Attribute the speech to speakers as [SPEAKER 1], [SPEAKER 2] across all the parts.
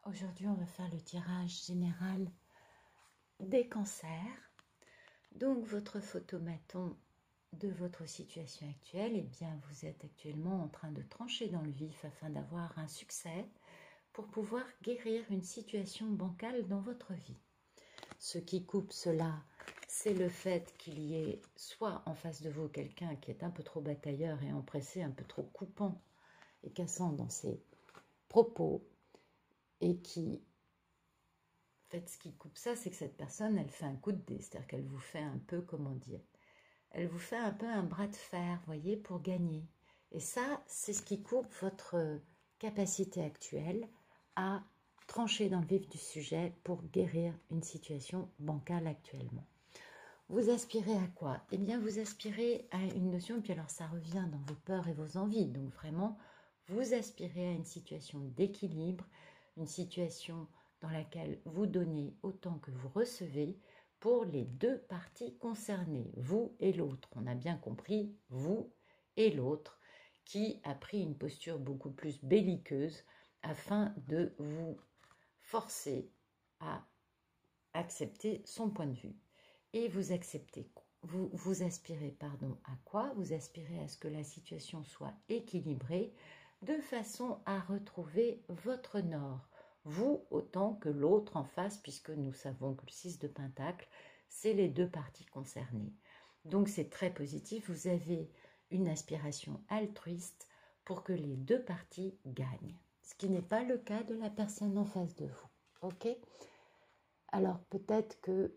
[SPEAKER 1] Aujourd'hui, on va faire le tirage général des cancers. Donc, votre photomaton de votre situation actuelle, eh bien, vous êtes actuellement en train de trancher dans le vif afin d'avoir un succès pour pouvoir guérir une situation bancale dans votre vie. Ce qui coupe cela, c'est le fait qu'il y ait soit en face de vous quelqu'un qui est un peu trop batailleur et empressé, un peu trop coupant et cassant dans ses propos, et qui, en fait, ce qui coupe ça, c'est que cette personne, elle fait un coup de dé, c'est-à-dire qu'elle vous fait un peu, comment dire, elle vous fait un peu un bras de fer, voyez, pour gagner. Et ça, c'est ce qui coupe votre capacité actuelle à trancher dans le vif du sujet pour guérir une situation bancale actuellement. Vous aspirez à quoi? Eh bien, vous aspirez à une notion, puis alors ça revient dans vos peurs et vos envies. Donc vraiment, vous aspirez à une situation d'équilibre, une situation dans laquelle vous donnez autant que vous recevez pour les deux parties concernées, vous et l'autre. On a bien compris, vous et l'autre, qui a pris une posture beaucoup plus belliqueuse afin de vous forcer à accepter son point de vue. Et vous acceptez, vous aspirez, pardon, à quoi? Vous aspirez à ce que la situation soit équilibrée de façon à retrouver votre nord, vous autant que l'autre en face, puisque nous savons que le 6 de Pentacle, c'est les deux parties concernées. Donc c'est très positif, vous avez une aspiration altruiste pour que les deux parties gagnent, ce qui n'est pas le cas de la personne en face de vous. Ok? Alors peut-être que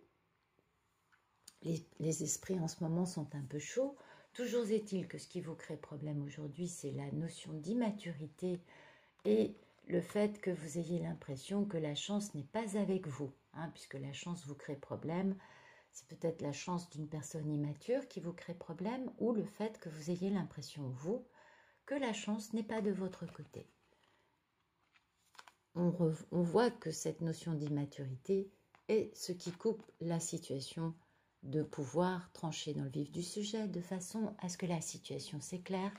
[SPEAKER 1] les esprits en ce moment sont un peu chauds. Toujours est-il que ce qui vous crée problème aujourd'hui, c'est la notion d'immaturité et le fait que vous ayez l'impression que la chance n'est pas avec vous, puisque la chance vous crée problème. C'est peut-être la chance d'une personne immature qui vous crée problème, ou le fait que vous ayez l'impression, vous, que la chance n'est pas de votre côté. On voit que cette notion d'immaturité est ce qui coupe la situation de pouvoir trancher dans le vif du sujet de façon à ce que la situation s'éclaire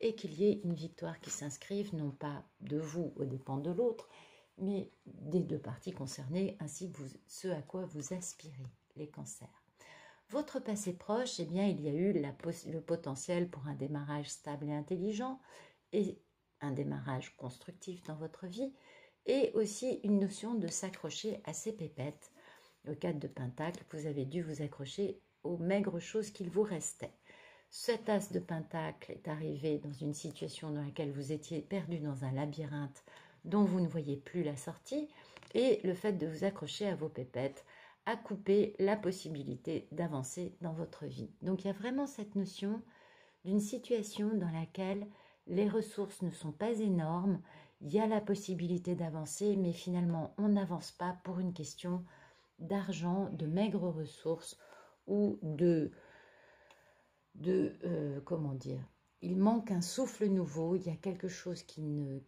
[SPEAKER 1] et qu'il y ait une victoire qui s'inscrive non pas de vous aux dépens de l'autre, mais des deux parties concernées ainsi que ce à quoi vous aspirez, les cancers. Votre passé proche, eh bien, il y a eu le potentiel pour un démarrage stable et intelligent et un démarrage constructif dans votre vie et aussi une notion de s'accrocher à ses pépettes. Le 4 de Pentacle, vous avez dû vous accrocher aux maigres choses qu'il vous restait. Cet as de Pentacle est arrivé dans une situation dans laquelle vous étiez perdu dans un labyrinthe dont vous ne voyez plus la sortie, et le fait de vous accrocher à vos pépettes a coupé la possibilité d'avancer dans votre vie. Donc il y a vraiment cette notion d'une situation dans laquelle les ressources ne sont pas énormes, il y a la possibilité d'avancer, mais finalement on n'avance pas pour une question d'argent, de maigres ressources ou comment dire, il manque un souffle nouveau, il y a quelque chose qui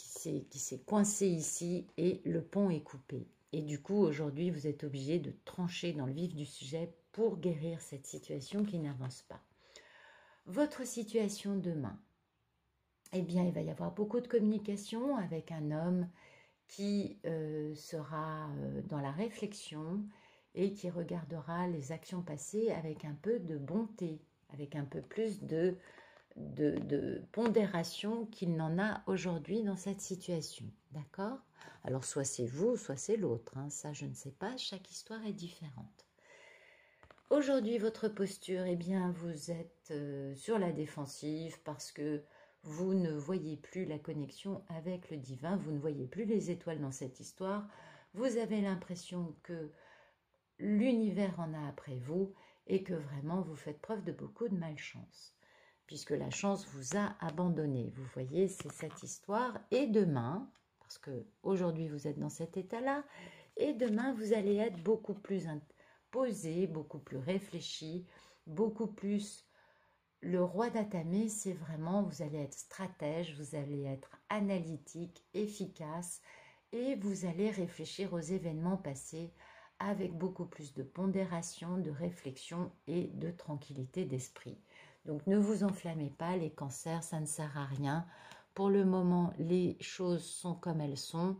[SPEAKER 1] s'est coincé ici et le pont est coupé. Et du coup, aujourd'hui, vous êtes obligé de trancher dans le vif du sujet pour guérir cette situation qui n'avance pas. Votre situation demain, eh bien, il va y avoir beaucoup de communication avec un homme qui sera dans la réflexion et qui regardera les actions passées avec un peu de bonté, avec un peu plus de pondération qu'il n'en a aujourd'hui dans cette situation. D'accord? Alors, soit c'est vous, soit c'est l'autre. Ça, je ne sais pas. Chaque histoire est différente. Aujourd'hui, votre posture, eh bien, vous êtes sur la défensive parce que vous ne voyez plus la connexion avec le divin, vous ne voyez plus les étoiles dans cette histoire, vous avez l'impression que l'univers en a après vous et que vraiment vous faites preuve de beaucoup de malchance, puisque la chance vous a abandonné. Vous voyez, c'est cette histoire. Et demain, parce que aujourd'hui vous êtes dans cet état-là, et demain vous allez être beaucoup plus posé, beaucoup plus réfléchi, beaucoup plus... Le roi d'Atamé, c'est vraiment, vous allez être stratège, vous allez être analytique, efficace, et vous allez réfléchir aux événements passés avec beaucoup plus de pondération, de réflexion et de tranquillité d'esprit. Donc ne vous enflammez pas, les cancers, ça ne sert à rien. Pour le moment, les choses sont comme elles sont.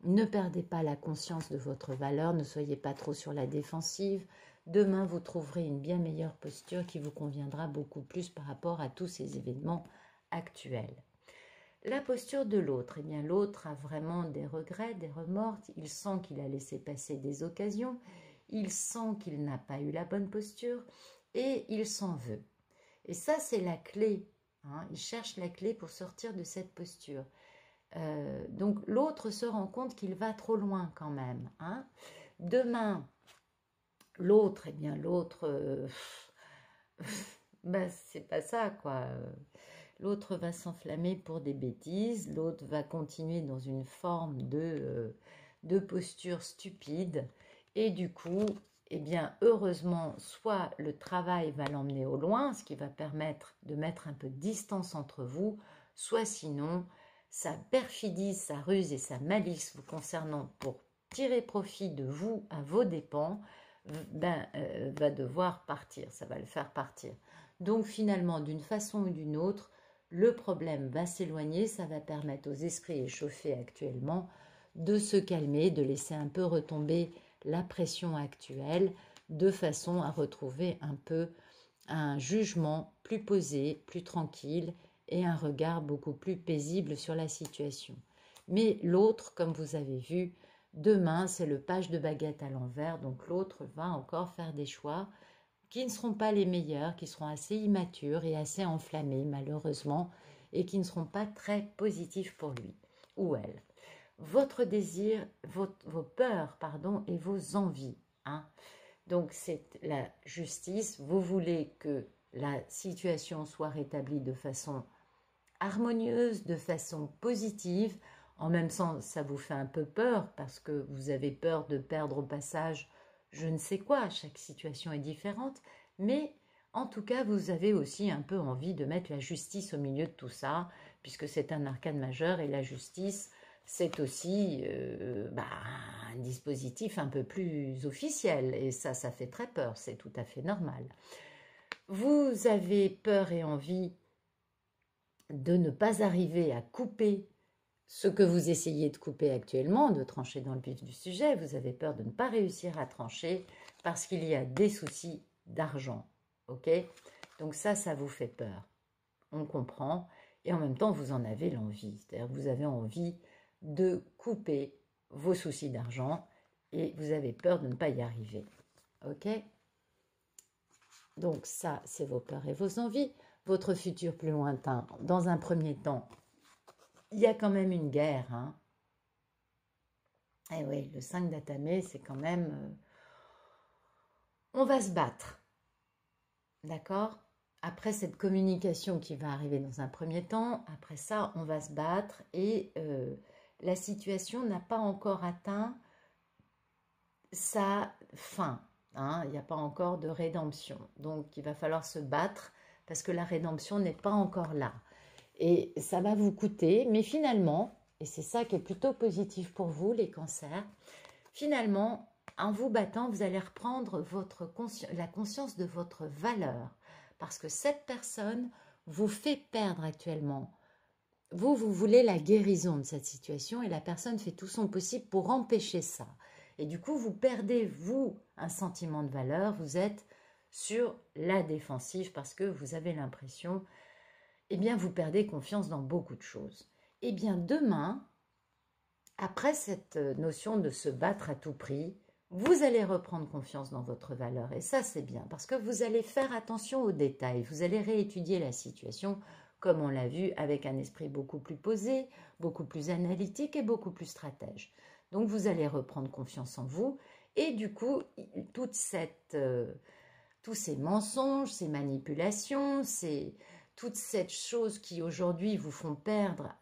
[SPEAKER 1] Ne perdez pas la conscience de votre valeur, ne soyez pas trop sur la défensive. Demain, vous trouverez une bien meilleure posture qui vous conviendra beaucoup plus par rapport à tous ces événements actuels. La posture de l'autre, eh bien l'autre a vraiment des regrets, des remords, il sent qu'il a laissé passer des occasions, il sent qu'il n'a pas eu la bonne posture et il s'en veut. Et ça, c'est la clé, hein. Il cherche la clé pour sortir de cette posture. Donc l'autre se rend compte qu'il va trop loin quand même, hein. Demain, l'autre, eh bien l'autre, ben, c'est pas ça quoi. L'autre va s'enflammer pour des bêtises, l'autre va continuer dans une forme de posture stupide, et du coup, eh bien, heureusement, soit le travail va l'emmener au loin, ce qui va permettre de mettre un peu de distance entre vous, soit sinon, sa perfidie, sa ruse et sa malice vous concernant pour tirer profit de vous à vos dépens, va devoir partir, ça va le faire partir. Donc finalement, d'une façon ou d'une autre, le problème va s'éloigner, ça va permettre aux esprits échauffés actuellement de se calmer, de laisser un peu retomber la pression actuelle, de façon à retrouver un peu un jugement plus posé, plus tranquille et un regard beaucoup plus paisible sur la situation. Mais l'autre, comme vous avez vu, demain c'est le page de baguette à l'envers, donc l'autre va encore faire des choix qui ne seront pas les meilleurs, qui seront assez immatures et assez enflammés malheureusement, et qui ne seront pas très positifs pour lui ou elle. Votre désir, vos peurs, pardon, et vos envies, hein. Donc c'est la justice, vous voulez que la situation soit rétablie de façon harmonieuse, de façon positive. En même temps, ça vous fait un peu peur parce que vous avez peur de perdre au passage je ne sais quoi, chaque situation est différente, mais en tout cas, vous avez aussi un peu envie de mettre la justice au milieu de tout ça, puisque c'est un arcane majeur et la justice, c'est aussi un dispositif un peu plus officiel, et ça fait très peur, c'est tout à fait normal. Vous avez peur et envie de ne pas arriver à couper ce que vous essayez de couper actuellement, de trancher dans le vif du sujet, vous avez peur de ne pas réussir à trancher parce qu'il y a des soucis d'argent, ok? Donc ça vous fait peur, on comprend, et en même temps vous en avez l'envie, c'est-à-dire vous avez envie de couper vos soucis d'argent et vous avez peur de ne pas y arriver, ok? Donc ça, c'est vos peurs et vos envies. Votre futur plus lointain, dans un premier temps, il y a quand même une guerre, hein. Eh oui, le 5 d'Atamé, c'est quand même... on va se battre, d'accord? Après cette communication qui va arriver dans un premier temps, après ça, on va se battre et la situation n'a pas encore atteint sa fin, hein. Il n'y a pas encore de rédemption. Donc, il va falloir se battre parce que la rédemption n'est pas encore là. Et ça va vous coûter, mais finalement, et c'est ça qui est plutôt positif pour vous, les cancers, finalement, en vous battant, vous allez reprendre la conscience de votre valeur. Parce que cette personne vous fait perdre actuellement. Vous voulez la guérison de cette situation et la personne fait tout son possible pour empêcher ça. Et du coup, vous perdez, vous, un sentiment de valeur, vous êtes sur la défensive parce que vous avez l'impression, eh bien, vous perdez confiance dans beaucoup de choses. Eh bien, demain, après cette notion de se battre à tout prix, vous allez reprendre confiance dans votre valeur. Et ça, c'est bien, parce que vous allez faire attention aux détails. Vous allez réétudier la situation, comme on l'a vu, avec un esprit beaucoup plus posé, beaucoup plus analytique et beaucoup plus stratège. Donc, vous allez reprendre confiance en vous. Et du coup, tous ces mensonges, ces manipulations, toute cette chose qui aujourd'hui vous font perdre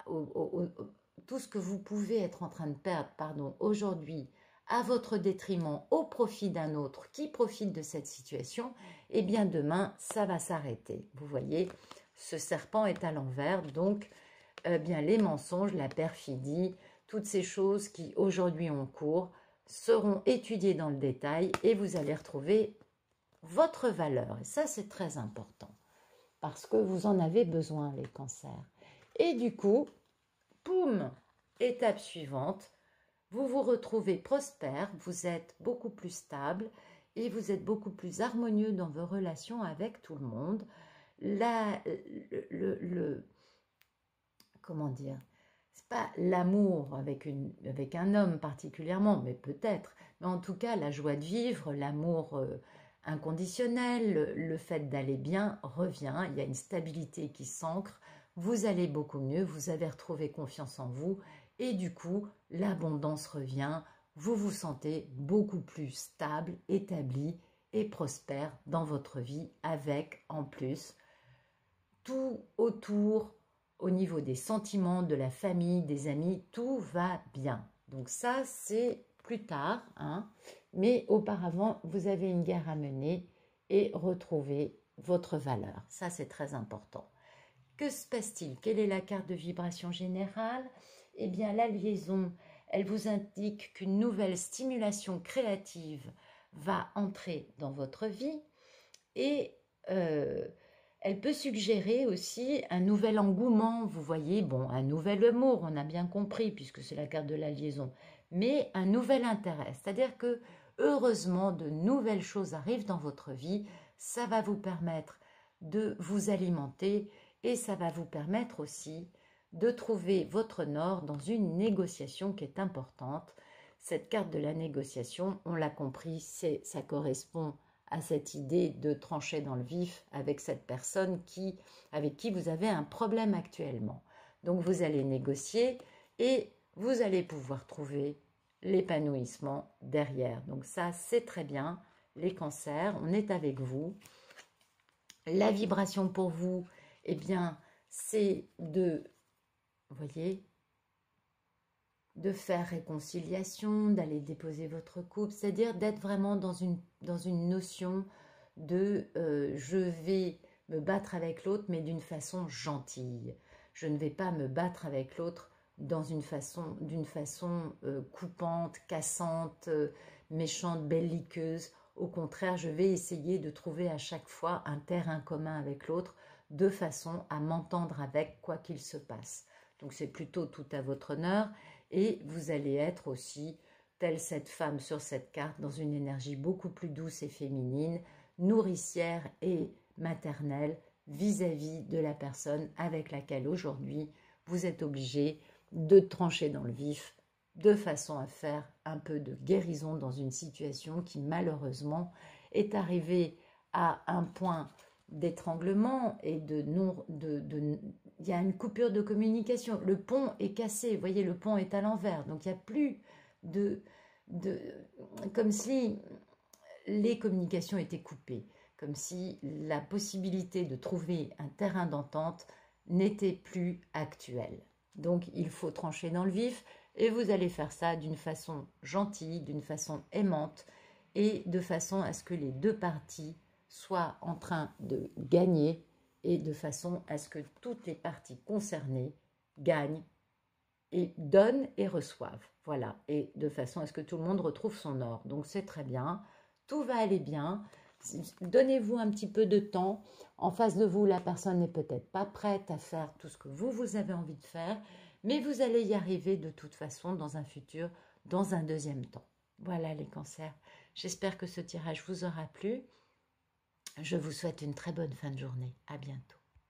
[SPEAKER 1] tout ce que vous pouvez être en train de perdre, aujourd'hui, à votre détriment, au profit d'un autre qui profite de cette situation, eh bien demain, ça va s'arrêter. Vous voyez, ce serpent est à l'envers, donc bien les mensonges, la perfidie, toutes ces choses qui aujourd'hui ont cours seront étudiées dans le détail et vous allez retrouver votre valeur. Et ça, c'est très important parce que vous en avez besoin, les cancers. Et du coup, poum, étape suivante, vous vous retrouvez prospère, vous êtes beaucoup plus stable et vous êtes beaucoup plus harmonieux dans vos relations avec tout le monde. Comment dire, c'est pas l'amour avec un homme particulièrement, mais peut-être, mais en tout cas la joie de vivre, l'amour inconditionnel, le fait d'aller bien revient, il y a une stabilité qui s'ancre, vous allez beaucoup mieux, vous avez retrouvé confiance en vous et du coup l'abondance revient, vous vous sentez beaucoup plus stable, établi et prospère dans votre vie avec en plus tout autour, au niveau des sentiments, de la famille, des amis, tout va bien. Donc ça, c'est plus tard, hein, mais auparavant, vous avez une guerre à mener et retrouver votre valeur. Ça, c'est très important. Que se passe-t-il? Quelle est la carte de vibration générale? Eh bien, la liaison, elle vous indique qu'une nouvelle stimulation créative va entrer dans votre vie et elle peut suggérer aussi un nouvel engouement, vous voyez, bon, un nouvel amour, on a bien compris, puisque c'est la carte de la liaison, mais un nouvel intérêt. C'est-à-dire que, heureusement, de nouvelles choses arrivent dans votre vie, ça va vous permettre de vous alimenter et ça va vous permettre aussi de trouver votre nord dans une négociation qui est importante. Cette carte de la négociation, on l'a compris, ça correspond à cette idée de trancher dans le vif avec cette personne avec qui vous avez un problème actuellement. Donc vous allez négocier et vous allez pouvoir trouver l'épanouissement derrière. Donc ça, c'est très bien. Les cancers, on est avec vous. La vibration pour vous, eh bien, c'est vous voyez, de faire réconciliation, d'aller déposer votre couple, c'est-à-dire d'être vraiment dans une notion de je vais me battre avec l'autre, mais d'une façon gentille. Je ne vais pas me battre avec l'autre d'une façon coupante, cassante, méchante, belliqueuse. Au contraire, je vais essayer de trouver à chaque fois un terrain commun avec l'autre, de façon à m'entendre avec quoi qu'il se passe. Donc c'est plutôt tout à votre honneur. Et vous allez être aussi, telle cette femme sur cette carte, dans une énergie beaucoup plus douce et féminine, nourricière et maternelle vis-à-vis de la personne avec laquelle aujourd'hui vous êtes obligé de trancher dans le vif de façon à faire un peu de guérison dans une situation qui malheureusement est arrivée à un point d'étranglement et il y a une coupure de communication. Le pont est cassé, vous voyez, le pont est à l'envers. Donc il n'y a plus comme si les communications étaient coupées, comme si la possibilité de trouver un terrain d'entente n'était plus actuelle. Donc il faut trancher dans le vif et vous allez faire ça d'une façon gentille, d'une façon aimante et de façon à ce que les deux parties soient en train de gagner et de façon à ce que toutes les parties concernées gagnent et donnent et reçoivent. Voilà, et de façon à ce que tout le monde retrouve son or. Donc c'est très bien, tout va aller bien. Donnez-vous un petit peu de temps. En face de vous, la personne n'est peut-être pas prête à faire tout ce que vous avez envie de faire, mais vous allez y arriver de toute façon dans un futur, dans un deuxième temps. Voilà les cancers. J'espère que ce tirage vous aura plu. Je vous souhaite une très bonne fin de journée. À bientôt.